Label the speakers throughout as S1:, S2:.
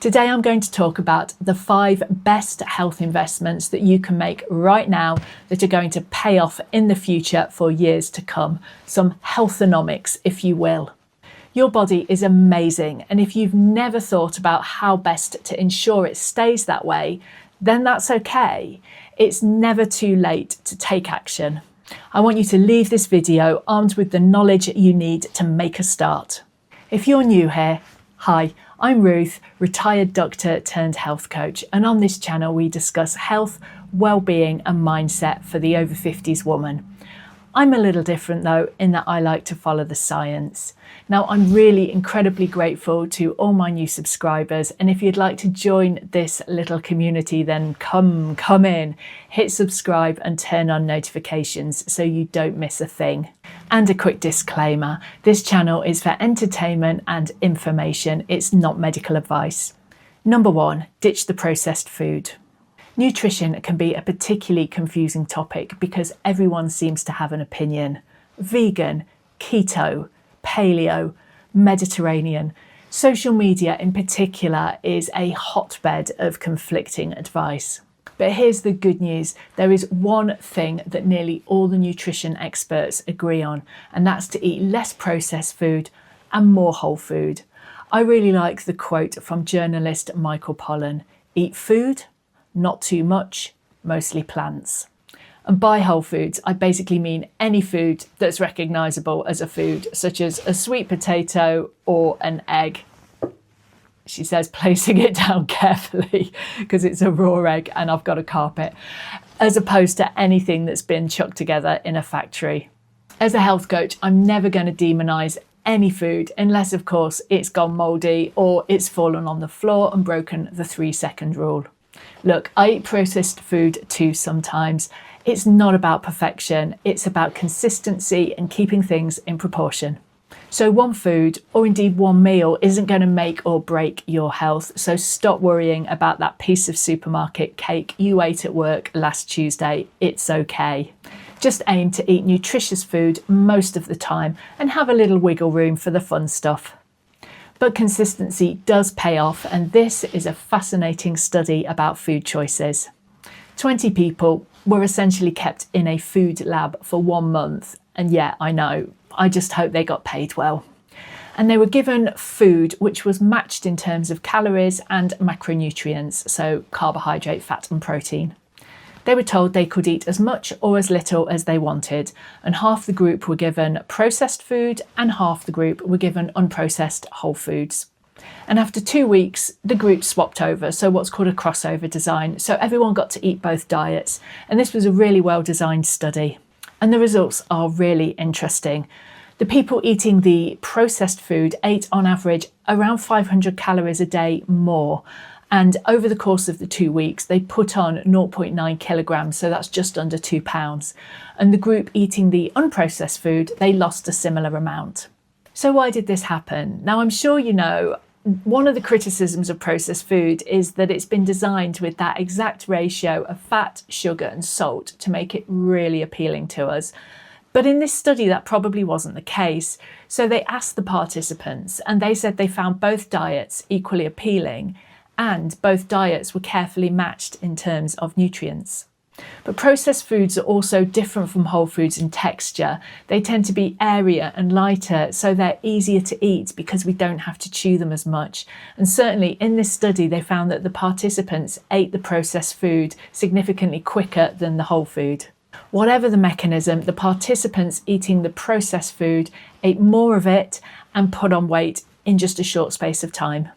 S1: Today I'm going to talk about the 5 best health investments that you can make right now that are going to pay off in the future for years to come. Some healthonomics, if you will. Your body is amazing, and if you've never thought about how best to ensure it stays that way, then that's okay. It's never too late to take action. I want you to leave this video armed with the knowledge you need to make a start. If you're new here, hi, I'm Ruth, retired doctor turned health coach, and on this channel we discuss health, well-being and mindset for the over 50s woman. I'm a little different though, in that I like to follow the science. Now, I'm really incredibly grateful to all my new subscribers, and if you'd like to join this little community, then come in, hit subscribe and turn on notifications so you don't miss a thing. And a quick disclaimer, this channel is for entertainment and information, it's not medical advice. Number 1, ditch the processed food. Nutrition can be a particularly confusing topic because everyone seems to have an opinion. Vegan, keto, paleo, Mediterranean. Social media in particular is a hotbed of conflicting advice. But here's the good news. There is one thing that nearly all the nutrition experts agree on, and that's to eat less processed food and more whole food. I really like the quote from journalist Michael Pollan: "Eat food, not too much, mostly plants." And by whole foods, I basically mean any food that's recognisable as a food, such as a sweet potato or an egg. She says, placing it down carefully because it's a raw egg and I've got a carpet, as opposed to anything that's been chucked together in a factory. As a health coach, I'm never going to demonise any food unless, of course, it's gone mouldy or it's fallen on the floor and broken the 3-second rule. Look, I eat processed food too sometimes. It's not about perfection, it's about consistency and keeping things in proportion. So one food, or indeed one meal, isn't going to make or break your health, so stop worrying about that piece of supermarket cake you ate at work last Tuesday. It's okay. Just aim to eat nutritious food most of the time and have a little wiggle room for the fun stuff. But consistency does pay off, and this is a fascinating study about food choices. 20 people were essentially kept in a food lab for 1 month, and yeah, I know, I just hope they got paid well. And they were given food which was matched in terms of calories and macronutrients, so carbohydrate, fat and protein. They were told they could eat as much or as little as they wanted, and half the group were given processed food and half the group were given unprocessed whole foods. And after 2 weeks, the group swapped over, so what's called a crossover design, so everyone got to eat both diets, and this was a really well designed study. And the results are really interesting. The people eating the processed food ate on average around 500 calories a day more. And over the course of the 2 weeks, they put on 0.9 kilograms, so that's just under 2 pounds. And the group eating the unprocessed food, they lost a similar amount. So why did this happen? Now, I'm sure you know, one of the criticisms of processed food is that it's been designed with that exact ratio of fat, sugar and salt to make it really appealing to us. But in this study, that probably wasn't the case. So they asked the participants and they said they found both diets equally appealing, and both diets were carefully matched in terms of nutrients. But processed foods are also different from whole foods in texture. They tend to be airier and lighter, so they're easier to eat because we don't have to chew them as much. And certainly in this study, they found that the participants ate the processed food significantly quicker than the whole food. Whatever the mechanism, the participants eating the processed food ate more of it and put on weight in just a short space of time.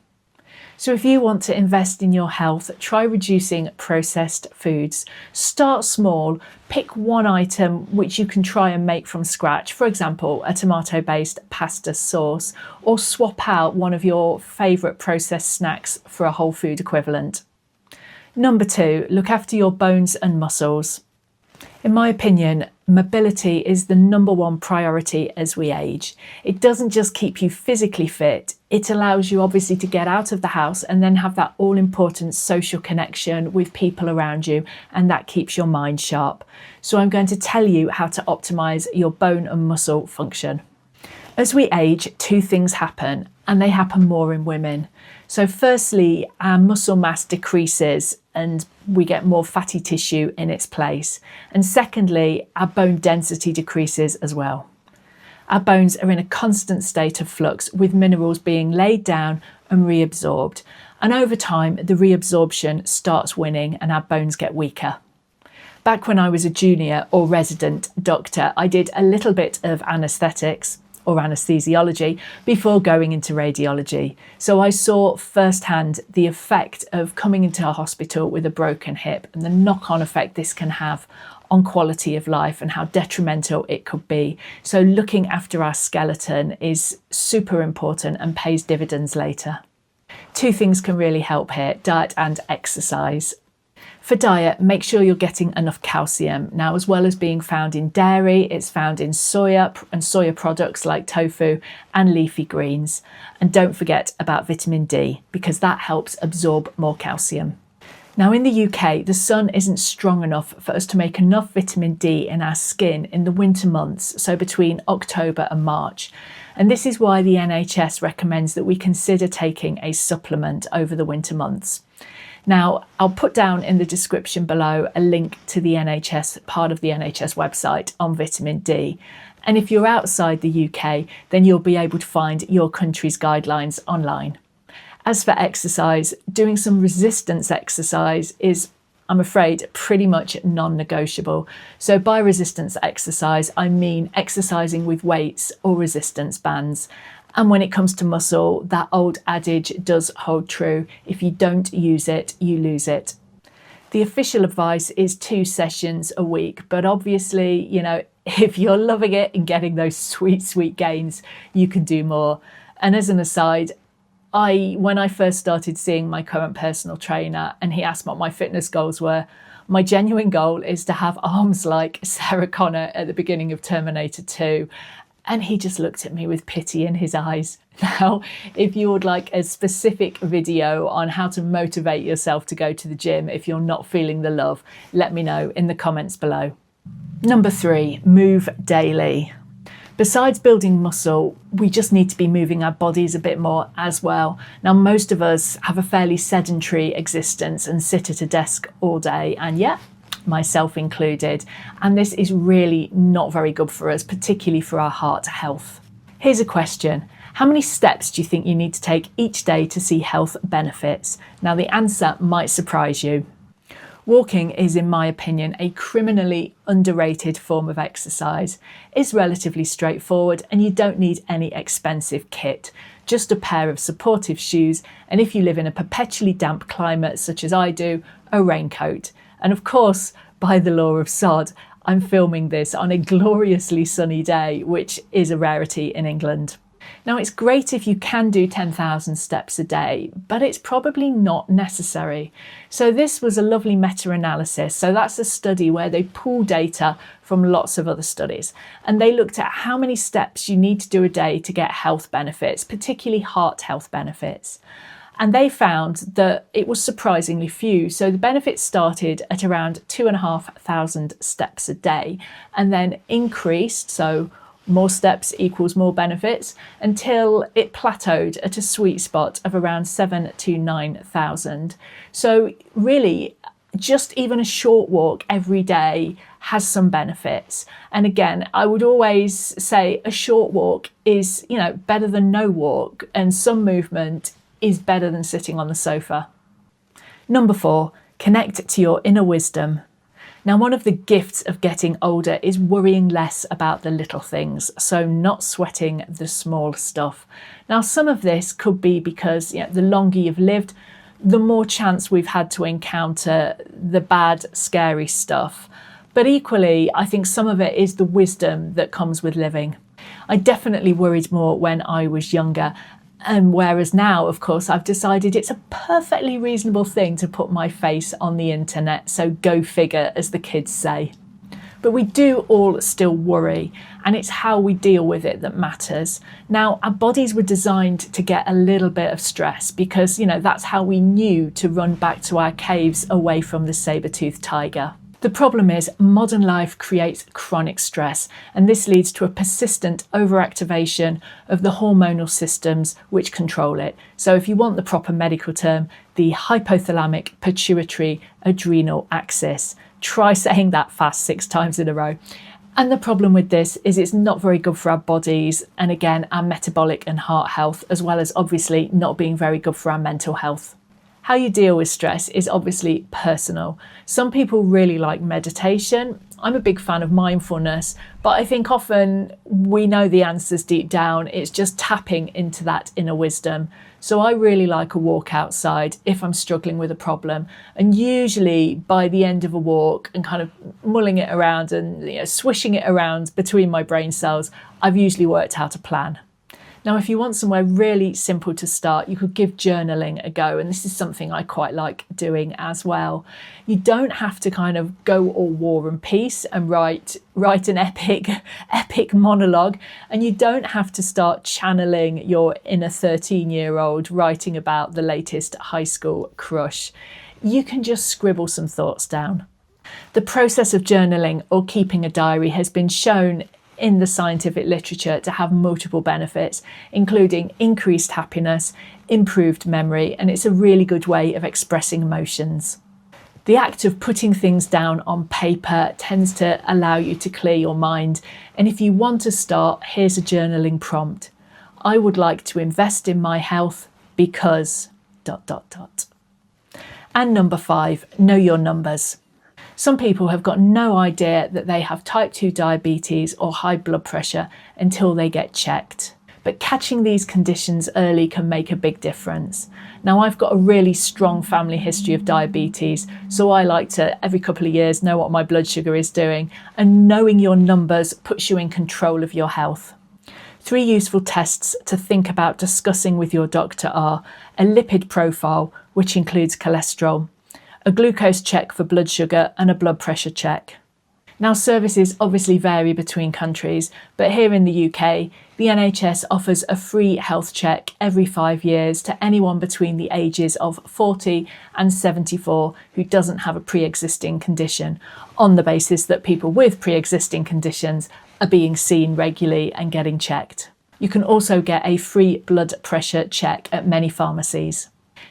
S1: So if you want to invest in your health, try reducing processed foods. Start small, pick one item which you can try and make from scratch, for example, a tomato-based pasta sauce, or swap out one of your favourite processed snacks for a whole food equivalent. Number 2, look after your bones and muscles. In my opinion, mobility is the number 1 priority as we age. It doesn't just keep you physically fit, it allows you obviously to get out of the house and then have that all-important social connection with people around you, and that keeps your mind sharp. So I'm going to tell you how to optimise your bone and muscle function. As we age, 2 things happen, and they happen more in women. So firstly, our muscle mass decreases and we get more fatty tissue in its place. And secondly, our bone density decreases as well. Our bones are in a constant state of flux, with minerals being laid down and reabsorbed. And over time, the reabsorption starts winning and our bones get weaker. Back when I was a junior or resident doctor, I did a little bit of anaesthetics or anaesthesiology before going into radiology. So I saw firsthand the effect of coming into a hospital with a broken hip and the knock-on effect this can have on quality of life and how detrimental it could be. So looking after our skeleton is super important and pays dividends later. Two things can really help here: diet and exercise. For diet, make sure you're getting enough calcium. Now, as well as being found in dairy, it's found in soya and soya products like tofu and leafy greens. And don't forget about vitamin D, because that helps absorb more calcium. Now, in the UK, the sun isn't strong enough for us to make enough vitamin D in our skin in the winter months, so between October and March. And this is why the NHS recommends that we consider taking a supplement over the winter months. Now, I'll put down in the description below a link to the NHS, part of the NHS website on vitamin D. And if you're outside the UK, then you'll be able to find your country's guidelines online. As for exercise, doing some resistance exercise is, I'm afraid, pretty much non-negotiable. So by resistance exercise, I mean exercising with weights or resistance bands. And when it comes to muscle, that old adage does hold true: if you don't use it, you lose it. The official advice is 2 sessions a week, but obviously, if you're loving it and getting those sweet, sweet gains, you can do more. And as an aside, when I first started seeing my current personal trainer and he asked what my fitness goals were, my genuine goal is to have arms like Sarah Connor at the beginning of Terminator 2. And he just looked at me with pity in his eyes. Now, if you would like a specific video on how to motivate yourself to go to the gym if you're not feeling the love, let me know in the comments below. Number 3, move daily. Besides building muscle, we just need to be moving our bodies a bit more as well. Now, most of us have a fairly sedentary existence and sit at a desk all day, and yeah, myself included. And this is really not very good for us, particularly for our heart health. Here's a question. How many steps do you think you need to take each day to see health benefits? Now, the answer might surprise you. Walking is, in my opinion, a criminally underrated form of exercise. It's relatively straightforward and you don't need any expensive kit, just a pair of supportive shoes, and if you live in a perpetually damp climate such as I do, a raincoat. And of course, by the law of sod, I'm filming this on a gloriously sunny day, which is a rarity in England. Now, it's great if you can do 10,000 steps a day, but it's probably not necessary. So this was a lovely meta-analysis. So that's a study where they pull data from lots of other studies, and they looked at how many steps you need to do a day to get health benefits, particularly heart health benefits. And they found that it was surprisingly few. So the benefits started at around 2,500 steps a day and then increased. So more steps equals more benefits until it plateaued at a sweet spot of around 7,000 to 9,000. So really, just even a short walk every day has some benefits. And again, I would always say a short walk is, better than no walk, and some movement is better than sitting on the sofa. Number 4, connect to your inner wisdom. Now, one of the gifts of getting older is worrying less about the little things, so not sweating the small stuff. Now, some of this could be because the longer you've lived, the more chance we've had to encounter the bad, scary stuff. But equally, I think some of it is the wisdom that comes with living. I definitely worried more when I was younger. And whereas now, of course, I've decided it's a perfectly reasonable thing to put my face on the internet, so go figure, as the kids say. But we do all still worry, and it's how we deal with it that matters. Now, our bodies were designed to get a little bit of stress because, that's how we knew to run back to our caves away from the saber-toothed tiger. The problem is modern life creates chronic stress, and this leads to a persistent overactivation of the hormonal systems which control it. So if you want the proper medical term, the hypothalamic pituitary adrenal axis. Try saying that fast 6 times in a row. And the problem with this is it's not very good for our bodies, and again, our metabolic and heart health, as well as obviously not being very good for our mental health. How you deal with stress is obviously personal. Some people really like meditation. I'm a big fan of mindfulness, but I think often we know the answers deep down. It's just tapping into that inner wisdom. So I really like a walk outside if I'm struggling with a problem. And usually by the end of a walk and kind of mulling it around and swishing it around between my brain cells, I've usually worked out a plan. Now, if you want somewhere really simple to start, you could give journaling a go. And this is something I quite like doing as well. You don't have to kind of go all war and peace and write an epic monologue. And you don't have to start channeling your inner 13-year-old writing about the latest high school crush. You can just scribble some thoughts down. The process of journaling or keeping a diary has been shown in the scientific literature to have multiple benefits, including increased happiness, improved memory, and it's a really good way of expressing emotions. The act of putting things down on paper tends to allow you to clear your mind. And if you want to start, here's a journaling prompt. I would like to invest in my health because ... And number 5, know your numbers. Some people have got no idea that they have type 2 diabetes or high blood pressure until they get checked. But catching these conditions early can make a big difference. Now, I've got a really strong family history of diabetes, so I like to, every couple of years, know what my blood sugar is doing, and knowing your numbers puts you in control of your health. 3 useful tests to think about discussing with your doctor are a lipid profile, which includes cholesterol, a glucose check for blood sugar, and a blood pressure check. Now, services obviously vary between countries, but here in the UK, the NHS offers a free health check every 5 years to anyone between the ages of 40 and 74 who doesn't have a pre-existing condition, on the basis that people with pre-existing conditions are being seen regularly and getting checked. You can also get a free blood pressure check at many pharmacies.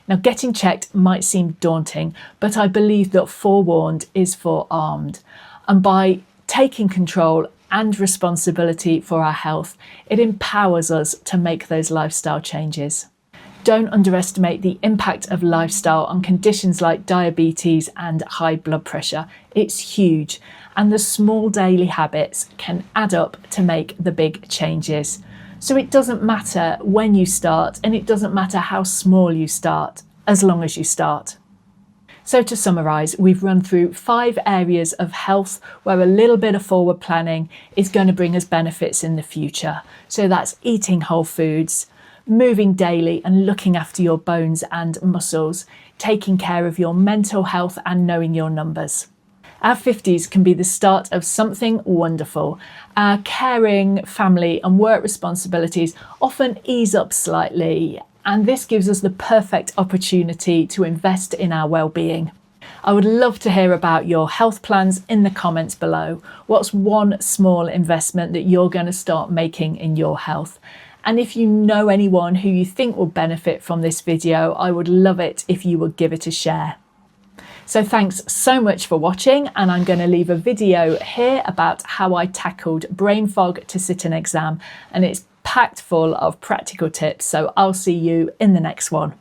S1: Now, getting checked might seem daunting, but I believe that forewarned is forearmed. And by taking control and responsibility for our health, it empowers us to make those lifestyle changes. Don't underestimate the impact of lifestyle on conditions like diabetes and high blood pressure. It's huge, and the small daily habits can add up to make the big changes. So it doesn't matter when you start, and it doesn't matter how small you start, as long as you start. So to summarise, we've run through 5 areas of health where a little bit of forward planning is going to bring us benefits in the future. So that's eating whole foods, moving daily and looking after your bones and muscles, taking care of your mental health and knowing your numbers. Our 50s can be the start of something wonderful. Our caring, family and work responsibilities often ease up slightly, and this gives us the perfect opportunity to invest in our well-being. I would love to hear about your health plans in the comments below. What's one small investment that you're going to start making in your health? And if you know anyone who you think will benefit from this video, I would love it if you would give it a share. So thanks so much for watching, and I'm going to leave a video here about how I tackled brain fog to sit an exam, and it's packed full of practical tips. So I'll see you in the next one.